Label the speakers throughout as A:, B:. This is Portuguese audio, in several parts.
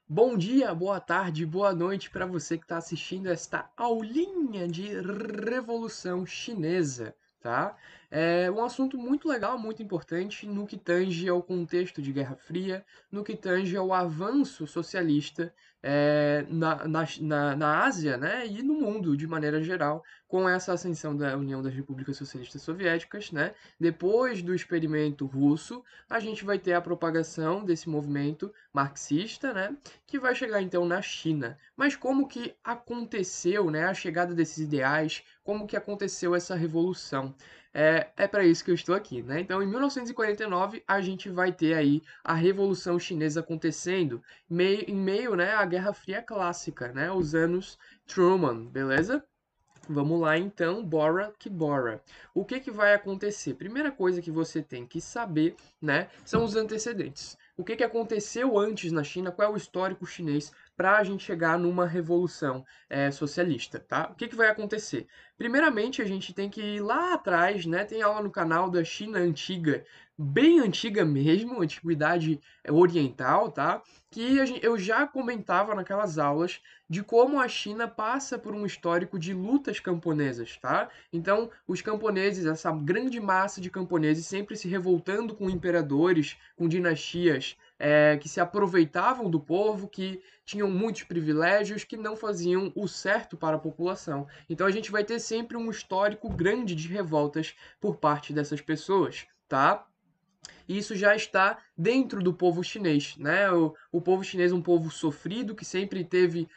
A: Bom dia, boa tarde, boa noite para você que está assistindo esta aulinha de Revolução Chinesa, tá? É um assunto muito legal, muito importante no que tange ao contexto de Guerra Fria, no que tange ao avanço socialista na Ásia, né, e no mundo de maneira geral, com essa ascensão da União das Repúblicas Socialistas Soviéticas, né? Depois do experimento russo, a gente vai ter a propagação desse movimento marxista, né? Que vai chegar então na China. Mas como que aconteceu, né, a chegada desses ideais? Como que aconteceu essa revolução? É para isso que eu estou aqui, né? Então, em 1949, a gente vai ter aí a Revolução Chinesa acontecendo, em meio, né, à Guerra Fria clássica, né? Os anos Truman, beleza? Vamos lá então, bora que bora. O que que vai acontecer? Primeira coisa que você tem que saber, né, são os antecedentes. O que que aconteceu antes na China? Qual é o histórico chinês para a gente chegar numa revolução socialista, tá? O que que vai acontecer? Primeiramente, a gente tem que ir lá atrás, né? Tem aula no canal da China antiga, bem antiga mesmo, antiguidade oriental, tá? Que eu já comentava naquelas aulas de como a China passa por um histórico de lutas camponesas, tá? Então, os camponeses, essa grande massa de camponeses sempre se revoltando com imperadores, com dinastias que se aproveitavam do povo, que tinham muitos privilégios, que não faziam o certo para a população. Então, a gente vai ter sempre um histórico grande de revoltas por parte dessas pessoas, tá? E isso já está dentro do povo chinês, né? O povo chinês é um povo sofrido que sempre teve,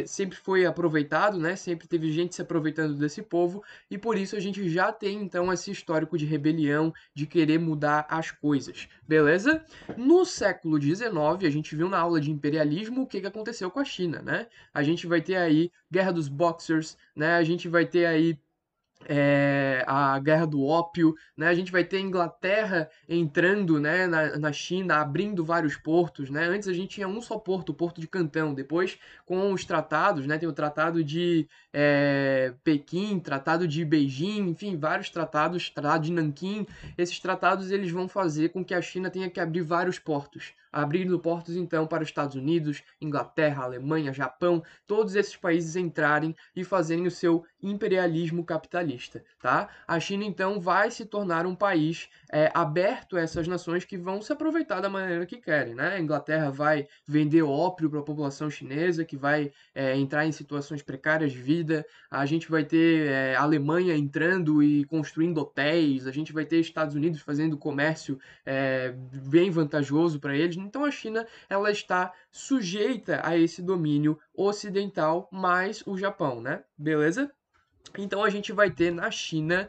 A: sempre foi aproveitado, né? Sempre teve gente se aproveitando desse povo e por isso a gente já tem então esse histórico de rebelião, de querer mudar as coisas, beleza? No século XIX, a gente viu na aula de imperialismo o que aconteceu com a China, né? A gente vai ter aí Guerra dos Boxers, né? A gente vai ter aí a Guerra do Ópio, né? A gente vai ter a Inglaterra entrando, né, na China, abrindo vários portos, né? Antes a gente tinha um só porto, o Porto de Cantão. Depois, com os tratados, né, tem o Tratado de Pequim, Tratado de Beijing, enfim, vários tratados, Tratado de Nanquim. Esses tratados eles vão fazer com que a China tenha que abrir vários portos, abrindo portos então para os Estados Unidos, Inglaterra, Alemanha, Japão, todos esses países entrarem e fazerem o seu imperialismo capitalista, tá? A China então vai se tornar um país aberto a essas nações que vão se aproveitar da maneira que querem, né? A Inglaterra vai vender ópio para a população chinesa, que vai entrar em situações precárias de vida. A gente vai ter a Alemanha entrando e construindo hotéis. A gente vai ter Estados Unidos fazendo comércio bem vantajoso para eles. Então a China ela está sujeita a esse domínio ocidental mais o Japão, né? Beleza? Então a gente vai ter na China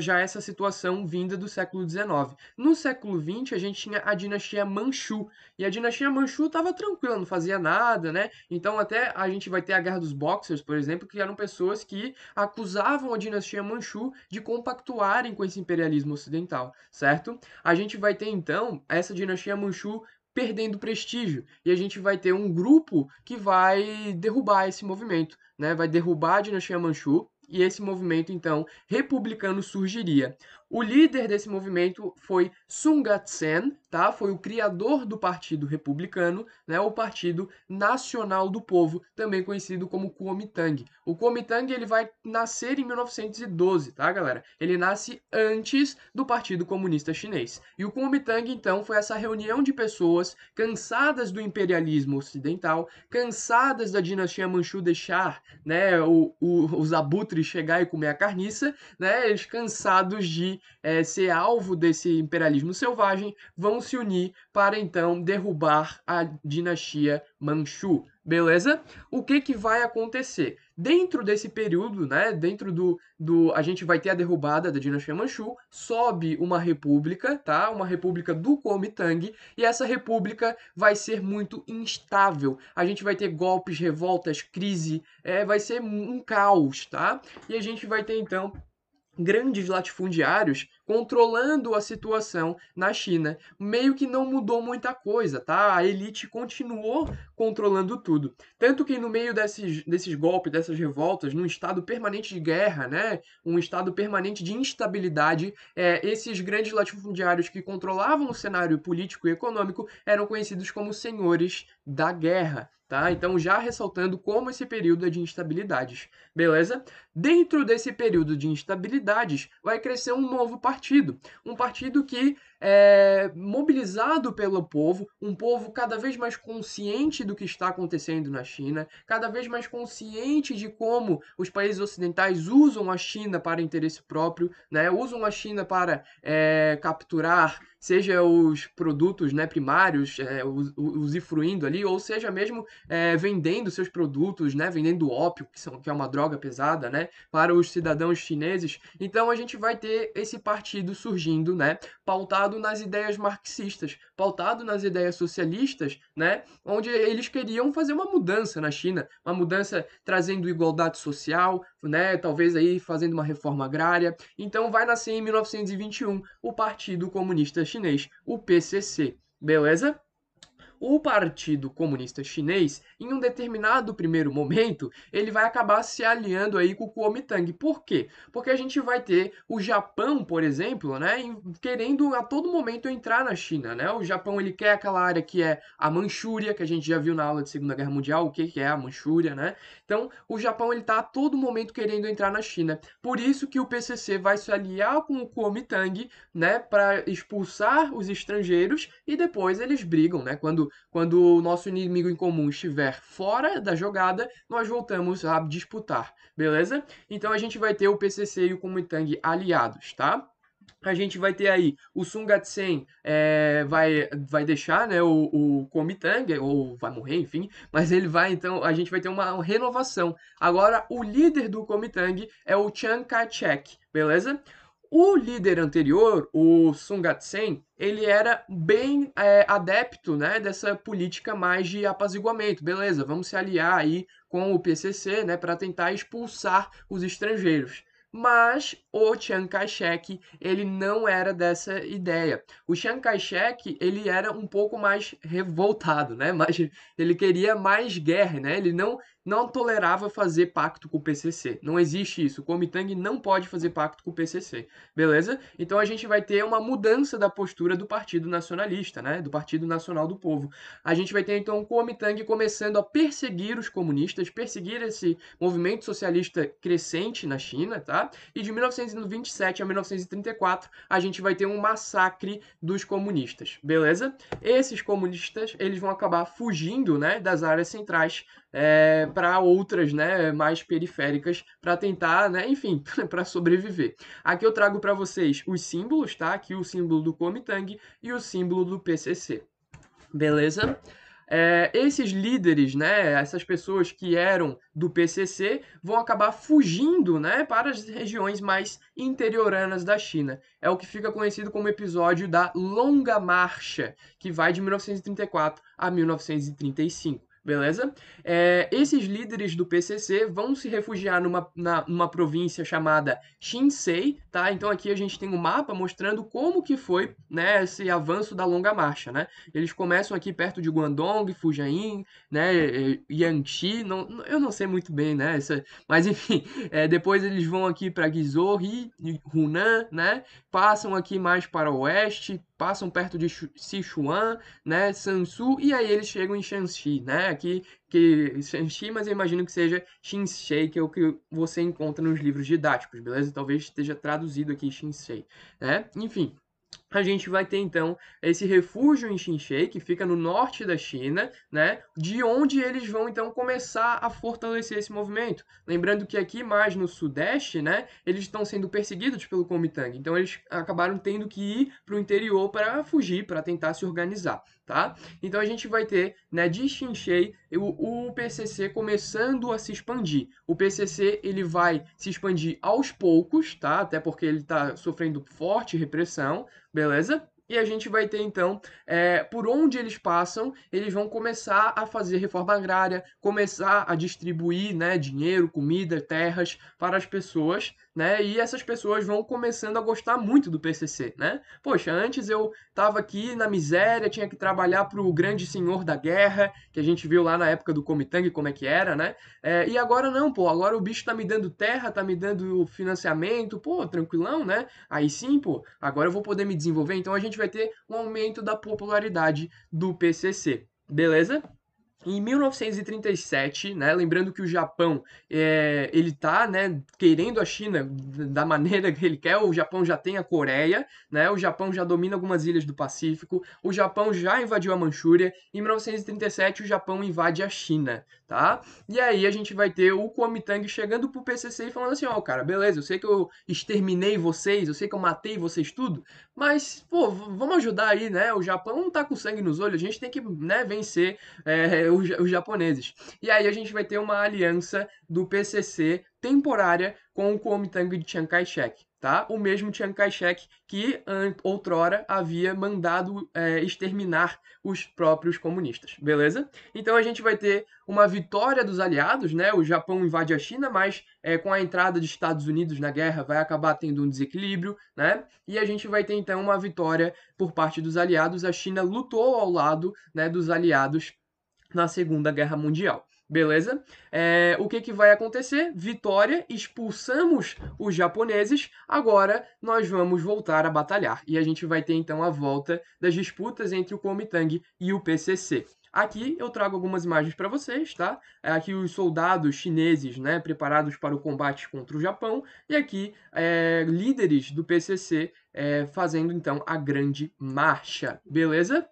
A: já essa situação vinda do século XIX. No século XX a gente tinha a dinastia Manchu e a dinastia Manchu estava tranquila, não fazia nada, né? Então até a gente vai ter a Guerra dos Boxers, por exemplo, que eram pessoas que acusavam a dinastia Manchu de compactuarem com esse imperialismo ocidental, certo? A gente vai ter então essa dinastia Manchu perdendo prestígio e a gente vai ter um grupo que vai derrubar esse movimento, né? Vai derrubar a dinastia Manchu e esse movimento então republicano surgiria. O líder desse movimento foi Sun Yat-sen, tá? Foi o criador do Partido Republicano, né? O Partido Nacional do Povo, também conhecido como Kuomintang. O Kuomintang ele vai nascer em 1912, tá, galera? Ele nasce antes do Partido Comunista Chinês. E o Kuomintang então foi essa reunião de pessoas cansadas do imperialismo ocidental, cansadas da dinastia Manchu deixar, né, os abutres chegar e comer a carniça, né, eles cansados de ser alvo desse imperialismo selvagem, vão se unir para então derrubar a dinastia Manchu. Beleza? O que que vai acontecer? Dentro desse período, né, dentro a gente vai ter a derrubada da dinastia Manchu, sobe uma república, tá? Uma república do Kuomintang, e essa república vai ser muito instável. A gente vai ter golpes, revoltas, crise, vai ser um caos, tá? E a gente vai ter então grandes latifundiários controlando a situação na China. Meio que não mudou muita coisa, tá? A elite continuou controlando tudo. Tanto que no meio desses golpes, dessas revoltas, num estado permanente de guerra, né? Um estado permanente de instabilidade, esses grandes latifundiários que controlavam o cenário político e econômico eram conhecidos como senhores da guerra. Tá? Então, já ressaltando como esse período é de instabilidades, beleza? Dentro desse período de instabilidades, vai crescer um novo partido. Um partido que é mobilizado pelo povo, um povo cada vez mais consciente do que está acontecendo na China, cada vez mais consciente de como os países ocidentais usam a China para interesse próprio, né? Usam a China para capturar, seja os produtos, né, primários, usufruindo ali, ou seja mesmo vendendo seus produtos, né, vendendo ópio, que é uma droga pesada, né, para os cidadãos chineses. Então a gente vai ter esse partido surgindo, né, pautado nas ideias marxistas, pautado nas ideias socialistas, né, onde eles queriam fazer uma mudança na China, uma mudança trazendo igualdade social, né, talvez aí fazendo uma reforma agrária. Então vai nascer em 1921 o Partido Comunista Chinês, o PCC. Beleza? O Partido Comunista Chinês, em um determinado primeiro momento, ele vai acabar se aliando aí com o Kuomintang. Por quê? Porque a gente vai ter o Japão, por exemplo, né, querendo a todo momento entrar na China, né? O Japão ele quer aquela área que é a Manchúria, que a gente já viu na aula de Segunda Guerra Mundial, o que é a Manchúria, né? Então, o Japão ele tá a todo momento querendo entrar na China. Por isso que o PCC vai se aliar com o Kuomintang, né, para expulsar os estrangeiros e depois eles brigam, né? Quando o nosso inimigo em comum estiver fora da jogada, nós voltamos a disputar, beleza? Então a gente vai ter o PCC e o Kuomintang aliados, tá? A gente vai ter aí o Sun Yat-sen vai deixar, né, o Kuomintang, ou vai morrer, enfim, mas ele vai, então, a gente vai ter uma renovação. Agora, o líder do Kuomintang é o Chiang Kai-shek, beleza? O líder anterior, o Sun Yat-sen, ele era bem adepto, né, dessa política mais de apaziguamento. Beleza, vamos se aliar aí com o PCC, né, para tentar expulsar os estrangeiros. Mas o Chiang Kai-shek, ele não era dessa ideia. O Chiang Kai-shek, ele era um pouco mais revoltado, né? Mas ele queria mais guerra, né? Ele não tolerava fazer pacto com o PCC. Não existe isso. O Kuomintang não pode fazer pacto com o PCC. Beleza? Então a gente vai ter uma mudança da postura do Partido Nacionalista, né? Do Partido Nacional do Povo. A gente vai ter então o Kuomintang começando a perseguir os comunistas, perseguir esse movimento socialista crescente na China, tá? E de 1927 a 1934 a gente vai ter um massacre dos comunistas, beleza? Esses comunistas eles vão acabar fugindo, né, das áreas centrais para outras, né, mais periféricas, para tentar, né, enfim, para sobreviver. Aqui eu trago para vocês os símbolos, tá? Aqui o símbolo do Kuomintang e o símbolo do PCC. Beleza? Esses líderes, né, essas pessoas que eram do PCC, vão acabar fugindo, né, para as regiões mais interioranas da China. É o que fica conhecido como episódio da Longa Marcha, que vai de 1934 a 1935. Beleza? Esses líderes do PCC vão se refugiar numa província chamada Shinsei, tá? Então aqui a gente tem um mapa mostrando como que foi, né, esse avanço da Longa Marcha, né? Eles começam aqui perto de Guangdong, Fujian, né, Yangtze, eu não sei muito bem, né, mas enfim, depois eles vão aqui para Guizhou, Hunan, né, passam aqui mais para o oeste, passam perto de Sichuan, né, Sansu, e aí eles chegam em Shanxi, né, aqui que Shanxi, mas eu imagino que seja Xinsei, que é o que você encontra nos livros didáticos, beleza? Talvez esteja traduzido aqui Xinsei, né? Enfim, a gente vai ter então esse refúgio em Xinxei, que fica no norte da China, né? De onde eles vão então começar a fortalecer esse movimento. Lembrando que aqui mais no sudeste, né, eles estão sendo perseguidos pelo Kuomintang. Então eles acabaram tendo que ir para o interior para fugir, para tentar se organizar, tá? Então a gente vai ter, né, de Xinxei o PCC começando a se expandir. O PCC ele vai se expandir aos poucos, tá? Até porque ele está sofrendo forte repressão. Beleza? E a gente vai ter, então, por onde eles passam, eles vão começar a fazer reforma agrária, começar a distribuir, né, dinheiro, comida, terras para as pessoas, né? E essas pessoas vão começando a gostar muito do PCC, né? Poxa, antes eu estava aqui na miséria, tinha que trabalhar para o grande senhor da guerra, que a gente viu lá na época do Komitang como é que era, né? E agora não, pô, agora o bicho tá me dando terra, tá me dando financiamento, pô, tranquilão, né? Aí sim, pô, agora eu vou poder me desenvolver. Então a gente vai ter um aumento da popularidade do PCC. Beleza? Em 1937, né, lembrando que o Japão ele tá, né, querendo a China da maneira que ele quer. O Japão já tem a Coreia, né, o Japão já domina algumas ilhas do Pacífico, o Japão já invadiu a Manchúria. Em 1937 o Japão invade a China, tá? E aí a gente vai ter o Kuomintang chegando pro PCC e falando assim, ó, cara, beleza, eu sei que eu exterminei vocês, eu sei que eu matei vocês tudo, mas, pô, vamos ajudar aí, né? O Japão não tá com sangue nos olhos, a gente tem que, né, vencer os japoneses. E aí a gente vai ter uma aliança do PCC temporária com o Kuomintang de Chiang Kai-shek. Tá? O mesmo Chiang Kai-shek que outrora havia mandado exterminar os próprios comunistas, beleza? Então a gente vai ter uma vitória dos aliados, né? O Japão invade a China, mas com a entrada dos Estados Unidos na guerra vai acabar tendo um desequilíbrio, né? E a gente vai ter então uma vitória por parte dos aliados. A China lutou ao lado, né, dos aliados na Segunda Guerra Mundial. Beleza? O que vai acontecer? Vitória, expulsamos os japoneses, agora nós vamos voltar a batalhar. E a gente vai ter então a volta das disputas entre o Kuomintang e o PCC. Aqui eu trago algumas imagens para vocês, tá? Aqui os soldados chineses, né, preparados para o combate contra o Japão, e aqui líderes do PCC fazendo então a grande marcha, beleza?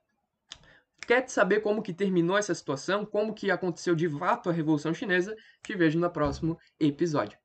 A: Quer saber como que terminou essa situação? Como que aconteceu de fato a Revolução Chinesa? Te vejo no próximo episódio.